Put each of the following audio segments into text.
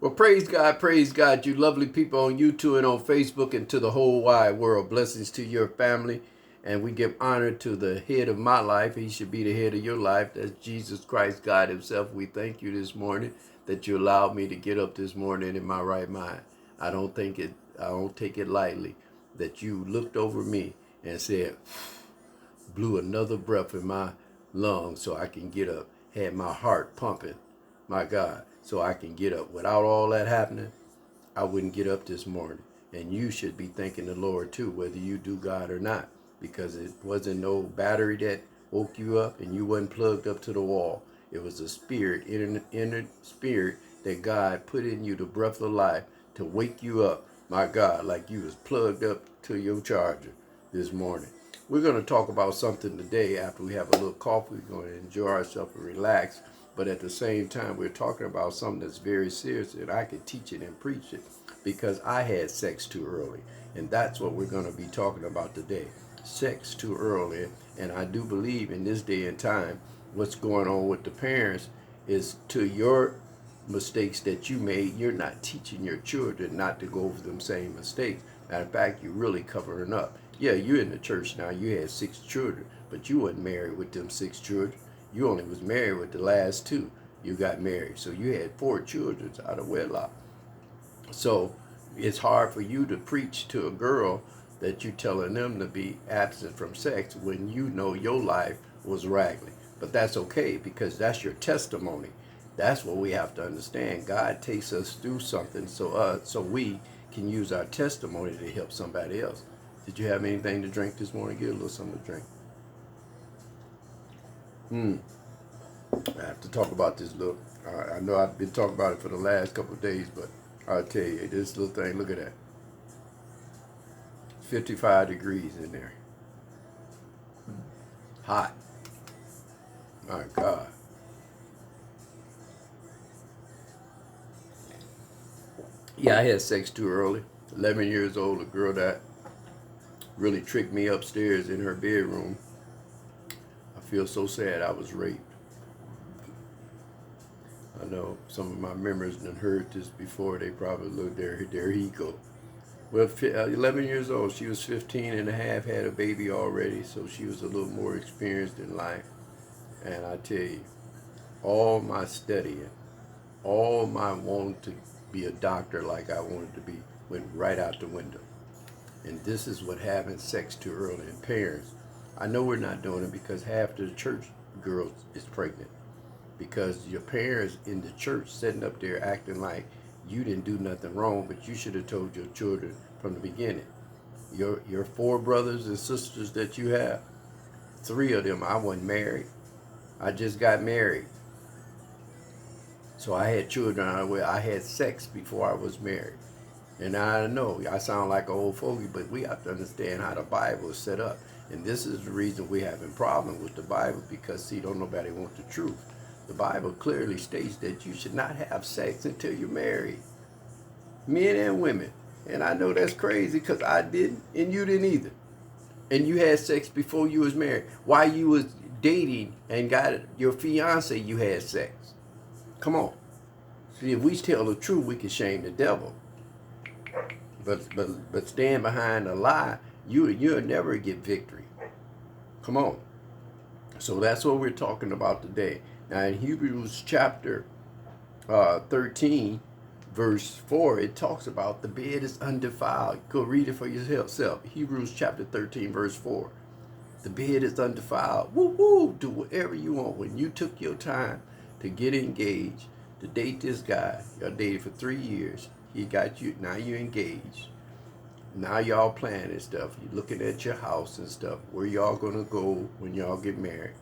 Well, praise God, you lovely people on YouTube and on Facebook and to the whole wide world. Blessings to your family. And we give honor to the head of my life. He should be the head of your life. That's Jesus Christ, God himself. We thank you this morning that you allowed me to get up this morning in my right mind. I don't take it lightly that you looked over me and said, blew another breath in my lungs so I can get up. Had my heart pumping, my God, so I can get up. Without all that happening, I wouldn't get up this morning. And you should be thanking the Lord too, whether you do God or not, because it wasn't no battery that woke you up and you wasn't plugged up to the wall. It was a spirit, inner spirit that God put in you, the breath of life, to wake you up, my God, like you was plugged up to your charger this morning. We're going to talk about something today after we have a little coffee. We're going to enjoy ourselves and relax. But at the same time, we're talking about something that's very serious, and I could teach it and preach it because I had sex too early. And that's what we're going to be talking about today. Sex too early. And I do believe in this day and time, what's going on with the parents is to your mistakes that you made, you're not teaching your children not to go over them same mistakes. Matter of fact, you're really covering up. Yeah, you're in the church now. You had 6 children, but you wasn't married with them 6 children. You only was married with the last 2. You got married, so you had 4 children out of wedlock. So it's hard for you to preach to a girl that you're telling them to be absent from sex when you know your life was raggedy. But that's okay because that's your testimony. That's what we have to understand. God takes us through something so we can use our testimony to help somebody else. Did you have anything to drink this morning? Get a little something to drink. I have to talk about this little. I know I've been talking about it for the last couple of days, but I'll tell you, this little thing, look at that. 55 degrees in there. Hot. My God. Yeah, I had sex too early. 11 years old, a girl that really tricked me upstairs in her bedroom. I feel so sad I was raped. I know some of my members done heard this before. They probably looked there he go. Well, 11 years old, she was 15 and a half, had a baby already, so she was a little more experienced in life. And I tell you, all my studying, all my wanting to be a doctor like I wanted to be, went right out the window. And this is what having sex too early. And parents, I know we're not doing it because half the church girls is pregnant. Because your parents in the church sitting up there acting like you didn't do nothing wrong, but you should have told your children from the beginning. Your 4 brothers and sisters that you have, 3 of them I wasn't married. I just got married. So I had children out of the way. I had sex before I was married. And I know I sound like an old fogey, but we have to understand how the Bible is set up. And this is the reason we're having problems with the Bible because, see, don't nobody want the truth. The Bible clearly states that you should not have sex until you're married, men and women. And I know that's crazy because I didn't and you didn't either. And you had sex before you was married. While you was dating and got your fiance, you had sex. Come on. See, if we tell the truth, we can shame the devil. But stand behind a lie, you'll never get victory. Come on. So that's what we're talking about today. Now in Hebrews chapter 13, verse 4, it talks about the bed is undefiled. Go read it for yourself. Hebrews chapter 13, verse 4. The bed is undefiled. Woo woo. Do whatever you want. When you took your time to get engaged, to date this guy, y'all dated for 3 years. He got you. Now you're engaged. Now y'all planning stuff. You're looking at your house and stuff. Where y'all gonna go when y'all get married?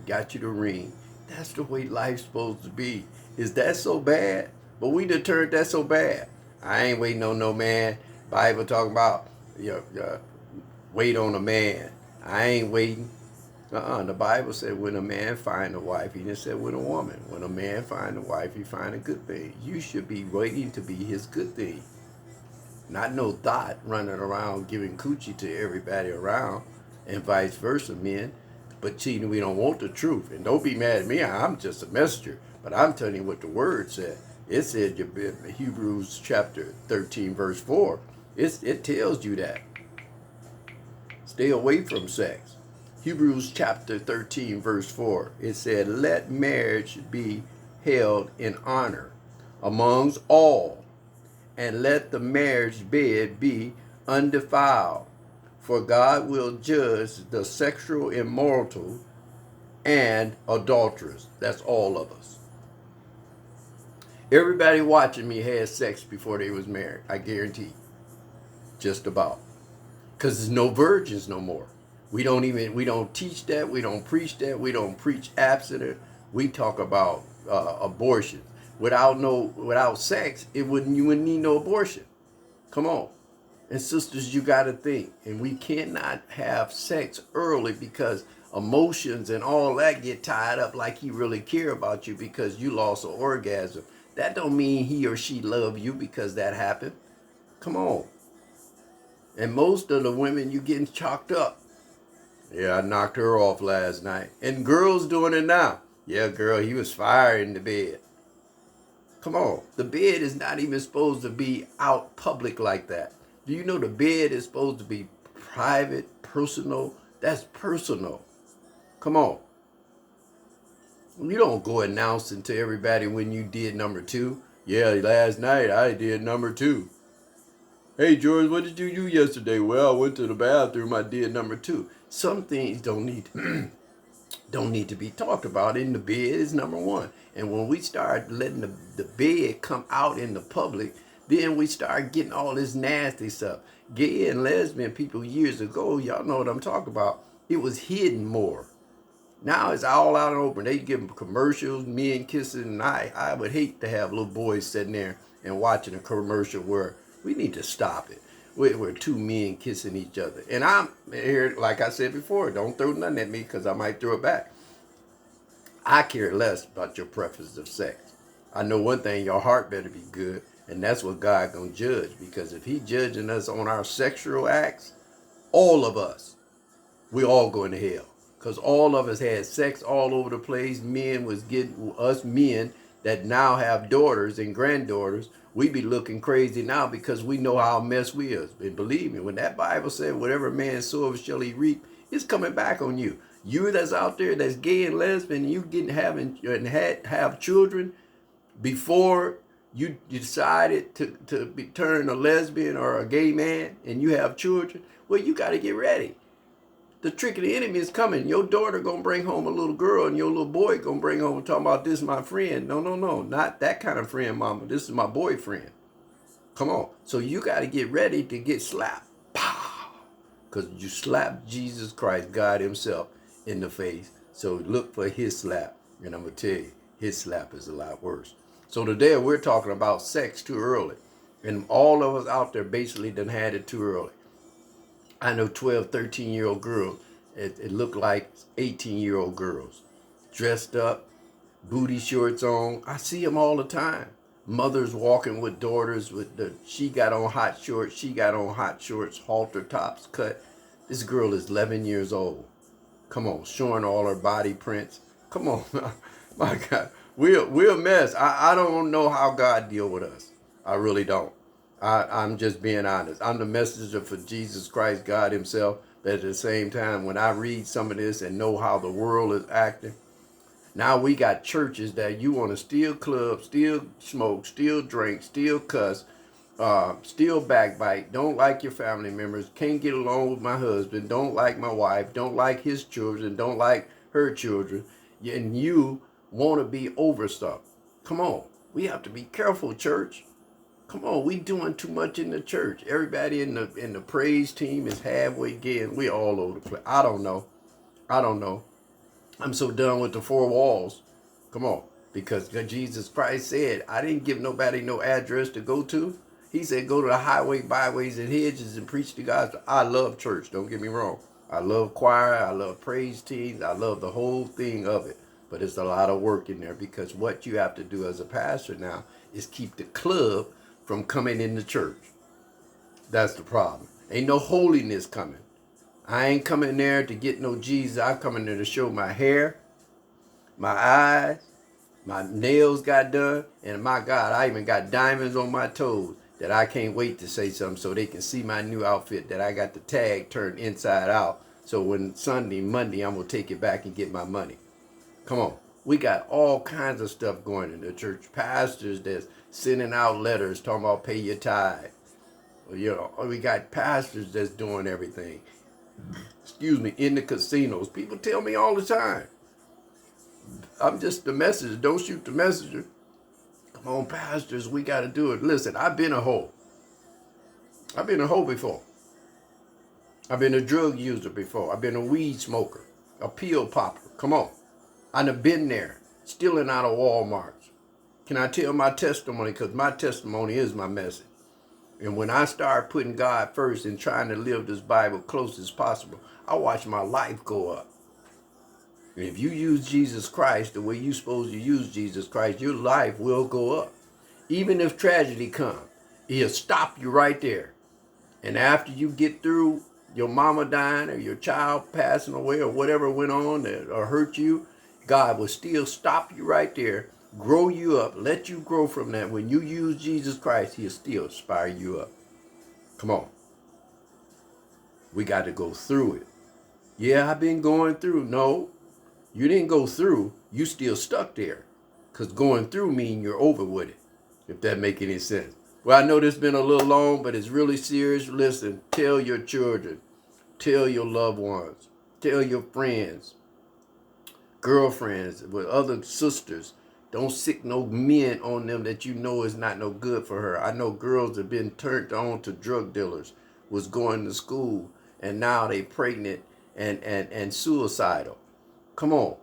Got you the ring. That's the way life's supposed to be. Is that so bad? But we done turned that so bad. I ain't waiting on no man. Bible talking about wait on a man. I ain't waiting. The Bible said when a man find a wife, he didn't say when a woman. When a man find a wife, he find a good thing. You should be waiting to be his good thing. Not no dot running around giving coochie to everybody around and vice versa, men. But see, we don't want the truth. And don't be mad at me. I'm just a messenger. But I'm telling you what the word said. It said Hebrews chapter 13, verse 4. It tells you that. Stay away from sex. Hebrews chapter 13, verse 4. It said, let marriage be held in honor amongst all, and let the marriage bed be undefiled. For God will judge the sexual immoral and adulterers. That's all of us. Everybody watching me had sex before they was married. I guarantee. Just about. Because there's no virgins no more. We don't teach that. We don't preach that. We don't preach abstinence. We talk about abortion. Without sex, you wouldn't need no abortion. Come on. And sisters, you got to think. And we cannot have sex early because emotions and all that get tied up like he really care about you because you lost an orgasm. That don't mean he or she love you because that happened. Come on. And most of the women, you getting chalked up. Yeah, I knocked her off last night. And girls doing it now. Yeah, girl, he was fire in the bed. Come on. The bed is not even supposed to be out public like that. Do you know the bed is supposed to be private, personal? That's personal. Come on. You don't go announcing to everybody when you did number 2. Yeah, last night I did number 2. Hey, George, what did you do yesterday? Well, I went to the bathroom. I did number 2. Some things don't need to be talked about. In the bed is number 1. And when we start letting the bed come out in the public, then we start getting all this nasty stuff. Gay and lesbian people years ago, y'all know what I'm talking about. It was hidden more. Now it's all out and open. They give them commercials, men kissing, and I would hate to have little boys sitting there and watching a commercial where we need to stop it. We're two men kissing each other. And I'm here, like I said before, don't throw nothing at me because I might throw it back. I care less about your preference of sex. I know one thing, your heart better be good, and that's what God gonna judge. Because if he judging us on our sexual acts, all of us, we all going to hell. Because all of us had sex all over the place. Men was getting, us men that now have daughters and granddaughters, we be looking crazy now because we know how mess we is. And believe me, when that Bible said, whatever man soweth shall he reap, it's coming back on you. You that's out there that's gay and lesbian, and you have children before you decided to turn a lesbian or a gay man, and you have children, well, you got to get ready. The trick of the enemy is coming. Your daughter gonna bring home a little girl, and your little boy gonna bring home talking about this is my friend. No, not that kind of friend, mama. This is my boyfriend. Come on. So you got to get ready to get slapped. Pow! Because you slapped Jesus Christ, God himself, in the face. So look for his slap. And I'm going to tell you, his slap is a lot worse. So today we're talking about sex too early. And all of us out there basically done had it too early. I know 12, 13-year-old girls. It looked like 18-year-old girls. Dressed up, booty shorts on. I see them all the time. Mothers walking with daughters she got on hot shorts, she got on hot shorts, halter tops cut. This girl is 11 years old. Come on, showing all her body prints. Come on, my God. We're a mess. I don't know how God deal with us. I really don't. I'm just being honest. I'm the messenger for Jesus Christ, God himself. But at the same time, when I read some of this and know how the world is acting, now we got churches that you want to still club, still smoke, still drink, still cuss, still backbite, don't like your family members, can't get along with my husband, don't like my wife, don't like his children, don't like her children, and you want to be over stuff. Come on. We have to be careful, church. Come on, we doing too much in the church. Everybody in the praise team is halfway gay, and we all over the place. I don't know. I'm so done with the four walls. Come on. Because Jesus Christ said, I didn't give nobody no address to go to. He said, go to the highway, byways, and hedges and preach the gospel. I love church. Don't get me wrong. I love choir. I love praise teams. I love the whole thing of it. But it's a lot of work in there because what you have to do as a pastor now is keep the club from coming in the church. That's the problem. Ain't no holiness coming. I ain't coming there to get no Jesus. I'm coming there to show my hair, my eyes, My nails got done, and my God, I even got diamonds on my toes that I can't wait to say something so they can see my new outfit that I got the tag turned inside out. So when Sunday, Monday, I'm going to take it back and get my money. Come on. We got all kinds of stuff going in the church. Pastors that's sending out letters talking about pay your tithe. You know, we got pastors that's doing everything. Excuse me, in the casinos. People tell me all the time, I'm just the messenger. Don't shoot the messenger. Come on, pastors, we got to do it. Listen, I've been a hoe. I've been a hoe before. I've been a drug user before. I've been a weed smoker, a pill popper. Come on. I've been there, stealing out of Walmarts. Can I tell my testimony? Because my testimony is my message. And when I start putting God first and trying to live this Bible close as possible, I watch my life go up. And if you use Jesus Christ the way you're supposed to use Jesus Christ, your life will go up. Even if tragedy comes, he'll stop you right there. And after you get through your mama dying or your child passing away or whatever went on or hurt you, God will still stop you right there, grow you up, let you grow from that. When you use Jesus Christ, he'll still inspire you up. Come on. We got to go through it. Yeah, I've been going through. No, you didn't go through. You still stuck there. Because going through means you're over with it, if that make any sense. Well, I know this has been a little long, but it's really serious. Listen, tell your children, tell your loved ones, tell your friends, girlfriends, with other sisters. Don't sick no men on them that you know is not no good for her. I know girls have been turned on to drug dealers, was going to school, and now they pregnant and suicidal. Come on.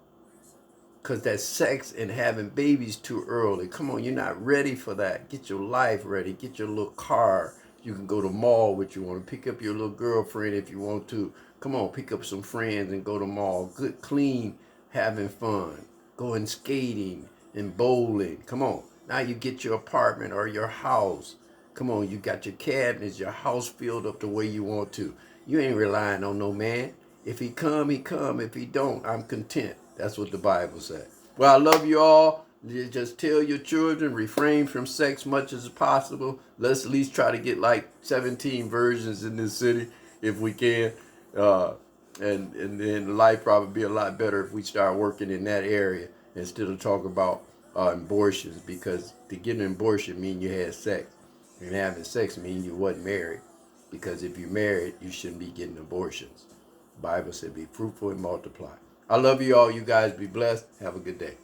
Because that sex and having babies too early. Come on, you're not ready for that. Get your life ready. Get your little car. You can go to the mall with you want to pick up your little girlfriend if you want to. Come on, pick up some friends and go to the mall. Good, clean, having fun. Going skating and bowling. Come on. Now you get your apartment or your house. Come on, you got your cabinets, your house filled up the way you want to. You ain't relying on no man. If he come, he come. If he don't, I'm content. That's what the Bible said. Well, I love you all. Just tell your children, refrain from sex much as possible. Let's at least try to get like 17 virgins in this city if we can. And then life probably be a lot better if we start working in that area instead of talking about abortions, because to get an abortion means you had sex. And having sex means you wasn't married. Because if you're married, you shouldn't be getting abortions. The Bible said be fruitful and multiply. I love you all. You guys be blessed. Have a good day.